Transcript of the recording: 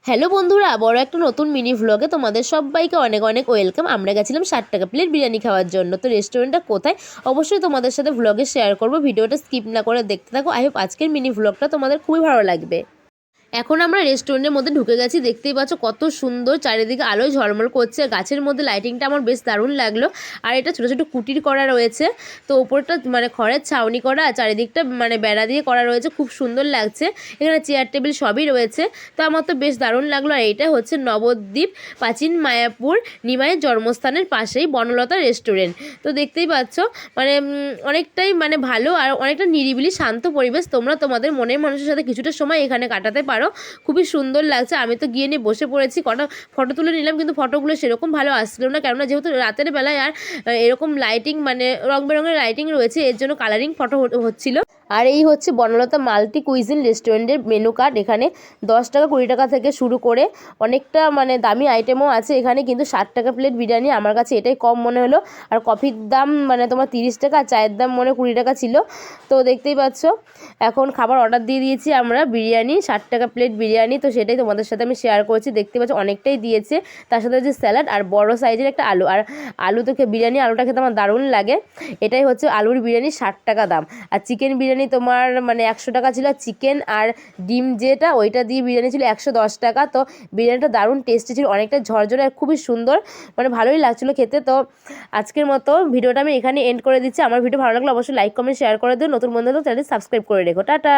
Hello বন্ধুরা, বড় একটা নতুন মিনি ভ্লগে তোমাদের সবাইকে অনেক অনেক ওয়েলকাম। আমরা গেছিলাম 60 টাকা প্লেট বিরিয়ানি খাওয়ার জন্য। তো রেস্টুরেন্টটা কোথায় অবশ্যই তোমাদের সাথে ভ্লগে শেয়ার করব। ভিডিওটা স্কিপ না করে দেখতে থাকো। আই হোপ আজকের মিনি ভ্লগটা তোমাদের খুবই ভালো লাগবে। এখন আমরা রেস্টুরেন্টের মধ্যে ঢুকে গেছি। দেখতেই পাচ্ছ কত সুন্দর চারিদিকে আলোয় ঝলমল করছে। গাছের মধ্যে লাইটিংটা আমার বেশ দারুণ লাগলো। আর এটা ছোটো ছোটো কুটির করা রয়েছে। তো ওপরটা মানে খড়ের ছাউনি করা, আর চারিদিকটা মানে বেড়া দিয়ে করা রয়েছে, খুব সুন্দর লাগছে। এখানে চেয়ার টেবিল সবই রয়েছে। তো আমার তো বেশ দারুণ লাগলো। আর এইটা হচ্ছে নবদ্বীপ প্রাচীন মায়াপুর নিমাইয়ের জন্মস্থানের পাশেই বনলতা রেস্টুরেন্ট। তো দেখতেই পাচ্ছ মানে অনেকটাই মানে ভালো আর অনেকটা নিরিবিলি শান্ত পরিবেশ। তোমরা তোমাদের মনের মানুষের সাথে কিছুটা সময় এখানে কাটাতে পারো। খুবই সুন্দর লাগছে। আমি তো গিয়ে নিয়ে বসে পড়েছি, কটা ফটো তুলে নিলাম, কিন্তু ফটোগুলো সেরকম ভালো আসছিল না, কেননা যেহেতু রাতের বেলায় আর এরকম লাইটিং মানে রং বেরঙের লাইটিং রয়েছে, এর জন্য কালারিং ফটো হচ্ছিল। আর এই হচ্ছে বনলতা মাল্টি কুইজিন রেস্টুরেন্টের মেনু কার্ড। এখানে 10 টাকা 20 টাকা থেকে শুরু করে অনেকটা মানে দামি আইটেমও আছে এখানে, কিন্তু 60 টাকা প্লেট বিরিয়ানি আমার কাছে এটাই কম মনে হলো। আর কফির দাম মানে তোমার 30 টাকা, আর চায়ের দাম মনে 20 টাকা ছিল। তো দেখতেই পাচ্ছ এখন খাবার অর্ডার দিয়ে দিয়েছি আমরা, বিরিয়ানি 60 টাকা প্লেট বিরিয়ানি। তো সেটাই তোমাদের সাথে আমি শেয়ার করছি। দেখতে পাচ্ছ অনেকটাই দিয়েছে, তার সাথে হচ্ছে স্যালাড আর বড় সাইজের একটা আলু। আর আলু তো বিরিয়ানি আলুটা খেতে আমার দারুণ লাগে। এটাই হচ্ছে আলুর বিরিয়ানি, 60 টাকা দাম। আর চিকেন বিরিয়ানি তোমার মানে 100 টাকা ছিল। চিকেন আর ডিম যেটা ওইটা দিয়ে বিরিয়ানি ছিল 110 টাকা। তো বিরিয়ানিটা দারুণ টেস্টি ছিল, অনেকটা ঝরঝরে আর খুবই সুন্দর, মানে ভালোই লাগছিলো খেতে। তো আজকের মতো ভিডিওটা আমি এখানে এন্ড করে দিচ্ছি। আমার ভিডিও ভালো লাগলে অবশ্যই লাইক কমেন্ট শেয়ার করে দিও। নতুন বন্ধু তো চ্যানেল সাবস্ক্রাইব করে রেখো। টাটা।